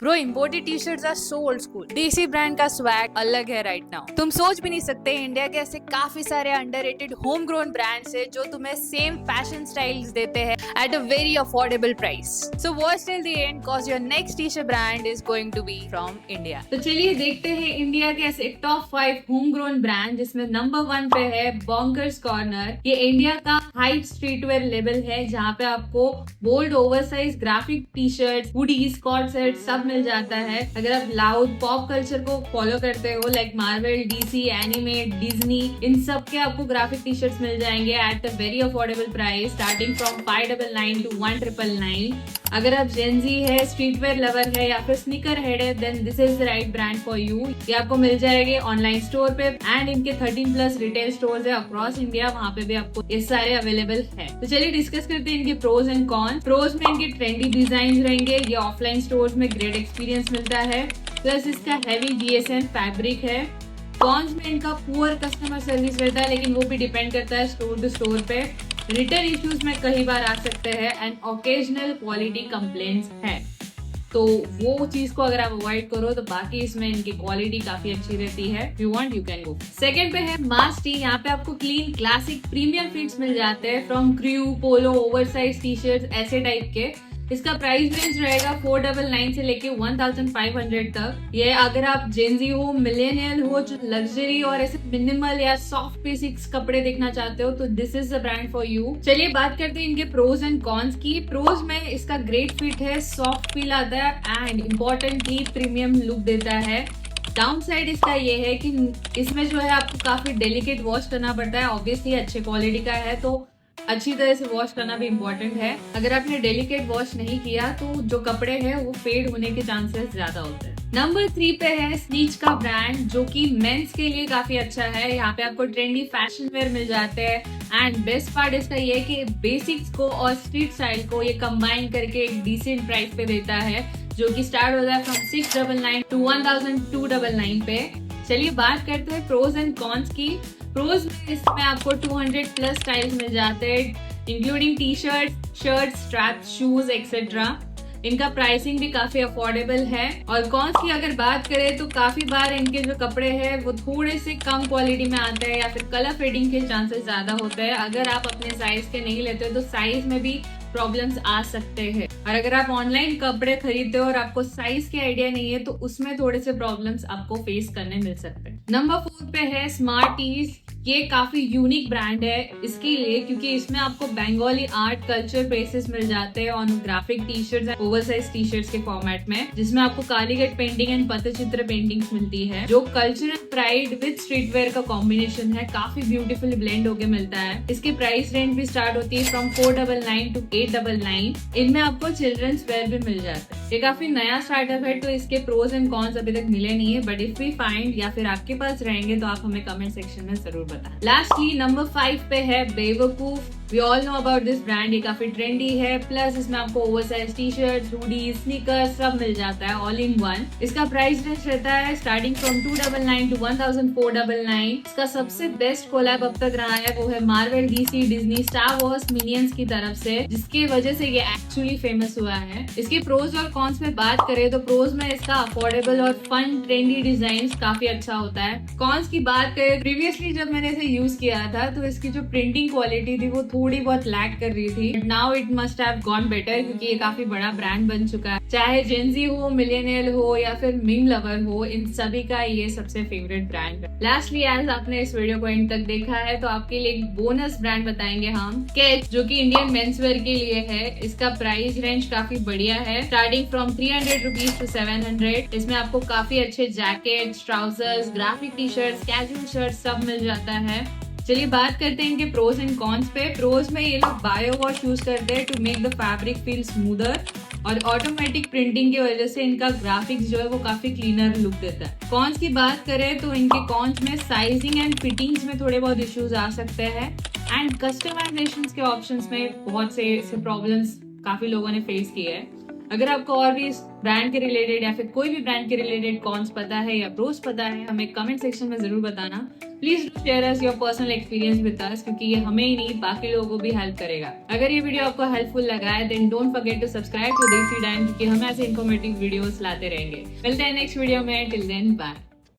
Bro imported T shirts are so old school. DC brand का swag अलग है right now. तुम सोच भी नहीं सकते इंडिया के ऐसे काफी सारे अंडररेटेड होम ग्रोन ब्रांड्स है जो तुम्हें सेम फैशन स्टाइल्स देते हैं at a very affordable price. So watch till the end cause your next T shirt brand is going to be from India. तो चलिए देखते हैं इंडिया के ऐसे टॉप 5 होम ग्रोन ब्रांड जिसमें नंबर 1 पे है बॉन्कर्स कॉर्नर। ये इंडिया का हाइप स्ट्रीटवेयर लेबल है जहाँ पे आपको bold oversize graphic T shirt, hoodies, co-ord set सब मिल जाता है। अगर आप लाउड पॉप कल्चर को फॉलो करते हो like Marvel, DC, anime, Disney, इन सब के आपको ग्राफिक टी शर्ट्स मिल जाएंगे at a very affordable price starting from 599 to 1999। अगर आप जेनजी है, स्ट्रीटवेयर लवर है या फिर स्नीकर हेड है then this is the right brand for you. ये आपको मिल जाएंगे ऑनलाइन स्टोर पे एंड इनके 13+ रिटेल स्टोर्स है अक्रॉस इंडिया, वहाँ पे भी आपको ये सारे अवेलेबल है। तो चलिए डिस्कस करते हैं इनके प्रोज एंड कॉन्स। प्रोज में इनके ट्रेंडी डिजाइन रहेंगे, ये ऑफलाइन स्टोर्स में ग्रेट एक्सपीरियंस मिलता है, प्लस इसका हैवी जीएसएम फैब्रिक है। कॉन्स में इनका पुअर कस्टमर सर्विस रहता है, लेकिन वो भी डिपेंड करता है स्टोर टू स्टोर पे। रिटर्न इश्यूज में कई बार आ सकते हैं एंड ओकेजनल क्वालिटी कंप्लेंट्स है, तो वो चीज को अगर आप अवॉइड करो तो बाकी इसमें इनकी क्वालिटी काफी अच्छी रहती है। You want you can go. Second पे है मास टी। यहाँ पे आपको क्लीन क्लासिक प्रीमियम फिट्स मिल जाते हैं from crew, polo, oversize T shirt ऐसे टाइप के। इसका प्राइस रेंज रहेगा 499 से लेके 1500 तक। ये अगर आप जेनजी हो, मिलेनियल हो, जो लग्जरी और ऐसे मिनिमल या सॉफ्ट बेसिक्स कपड़े देखना चाहते हो तो this is the brand for you. चलिए बात करते हैं इनके प्रोज एंड कॉन्स की। प्रोज में इसका ग्रेट फिट है, सॉफ्ट फील आता है एंड इम्पोर्टेंटली प्रीमियम लुक देता है। डाउन साइड इसका ये है कि इसमें जो है आपको काफी डेलिकेट वॉश करना पड़ता है। ऑब्वियसली अच्छे क्वालिटी का है तो अच्छी तरह से वॉश करना भी इम्पोर्टेंट है। अगर आपने डेलिकेट वॉश नहीं किया तो जो कपड़े हैं वो फेड होने के चांसेस ज्यादा होते हैं। नंबर 3 पे है स्नीच का ब्रांड जो कि मेंस के लिए काफी अच्छा है। यहाँ पे आपको ट्रेंडी फैशन वेयर मिल जाते हैं एंड बेस्ट पार्ट इसका ये है कि बेसिक्स को और स्ट्रीट स्टाइल को ये कंबाइन करके एक डिसेंट प्राइस पे देता है, जो कि स्टार्ट होता है फ्रॉम 699 टू 1299 पे। चलिए बात करते हैं प्रोज एंड कॉन्स की। प्रोज में इसमें आपको 200+ स्टाइल्स मिल जाते हैं including T shirt, strap, shoes etcetera. इनका प्राइसिंग भी काफी अफोर्डेबल है। और कॉन्स की अगर बात करें तो काफी बार इनके जो कपड़े हैं वो थोड़े से कम क्वालिटी में आते हैं या फिर कलर फेडिंग के चांसेस ज्यादा होते हैं। अगर आप अपने साइज के नहीं लेते हो तो साइज में भी प्रॉब्लम्स आ सकते हैं। और अगर आप ऑनलाइन कपड़े खरीदते हो और आपको साइज के आइडिया नहीं है तो उसमें थोड़े से प्रॉब्लम्स आपको फेस करने मिल सकते हैं। नंबर 4 पे है स्मार्ट टीज। ये काफी यूनिक ब्रांड है इसके लिए क्योंकि इसमें आपको बंगाली आर्ट कल्चर बेसिस मिल जाते हैं on graphic T shirt, oversize T shirt के फॉर्मेट में, जिसमें आपको कालीगढ़ पेंटिंग एंड पत्थरचित्र पेंटिंग्स मिलती है जो कल्चरल प्राइड विद स्ट्रीटवेयर का कॉम्बिनेशन है। काफी ब्यूटीफुली ब्लेंड होके मिलता है। इसकी प्राइस रेंज भी स्टार्ट होती है फ्रॉम 499 टू 899। इनमें आपको चिल्ड्रंस वेयर भी मिल जाता है। ये काफी नया स्टार्टअप है तो इसके प्रोज एंड कॉन्स अभी तक मिले नहीं है, बट इफ वी फाइंड या फिर आपके पास रहेंगे तो आप हमें कमेंट सेक्शन में जरूर बताएं। लास्टली नंबर 5 पे है Bewakoof. We all know about this brand. ये काफी ट्रेंडी है, प्लस इसमें आपको oversize T shirt, hoodie, sneakers सब मिल जाता है ऑल इन वन। इसका प्राइस रेंज रहता है स्टार्टिंग फ्रॉम 299 टू 1499। इसका सबसे बेस्ट कोलैब अब तक रहा है वो है Marvel, DC, Disney, star Wars, minions की तरफ से, जिसकी वजह से ये एक्चुअली फेमस हुआ है। इसके प्रोज और कॉन्स में बात करें तो प्रोज में इसका अफोर्डेबल और फन ट्रेंडी डिजाइन काफी अच्छा होता है। कॉन्स की बात करें, प्रीवियसली जब मैंने इसे यूज किया था तो इसकी जो प्रिंटिंग क्वालिटी थी वो थोड़ी बहुत लैग कर रही थी। Now it must have gone better क्योंकि ये काफी बड़ा ब्रांड बन चुका है। चाहे जेनजी हो, मिलेनियल हो या फिर मीम लवर हो, इन सभी का ये सबसे फेवरेट ब्रांड है। लास्टली एज आपने इस वीडियो को एंड तक देखा है तो आपके लिए एक बोनस ब्रांड बताएंगे हम, स्केच, जो कि इंडियन मेंस वेयर के लिए है। इसका प्राइस रेंज काफी बढ़िया है स्टार्टिंग फ्रॉम 300 रुपीज टू 700। इसमें आपको काफी अच्छे jacket, trousers, graphic T shirt, casual shirt सब मिल जाता है। चलिए बात करते हैं इनके प्रोज एंड कॉन्स पे। प्रोज में ये लोग बायो वॉश यूज करते हैं to make the fabric feel smoother और ऑटोमेटिक प्रिंटिंग की वजह से इनका ग्राफिक्स जो है वो काफी क्लीनर लुक देता है। कॉन्स की बात करें तो इनके कॉन्स में साइजिंग एंड फिटिंग्स में थोड़े बहुत इश्यूज आ सकते हैं एंड कस्टमाइजेशन के ऑप्शंस में बहुत से प्रॉब्लम्स काफी लोगों ने फेस किए हैं। अगर आपको और भी इस ब्रांड के रिलेटेड या फिर कोई भी ब्रांड के रिलेटेड कॉन्स पता है या प्रोस पता है, हमें कमेंट सेक्शन में जरूर बताना। Please do share us your personal experience with us, क्योंकि ये हमें ही नहीं बाकी लोगों को भी हेल्प करेगा। अगर ये वीडियो आपको हेल्पफुल लगा है then don't forget to subscribe to Desi Dime, क्योंकि हम ऐसे इन्फॉर्मेटिव वीडियोस लाते रहेंगे। मिलते हैं नेक्स्ट वीडियो में, टिल देन बाय।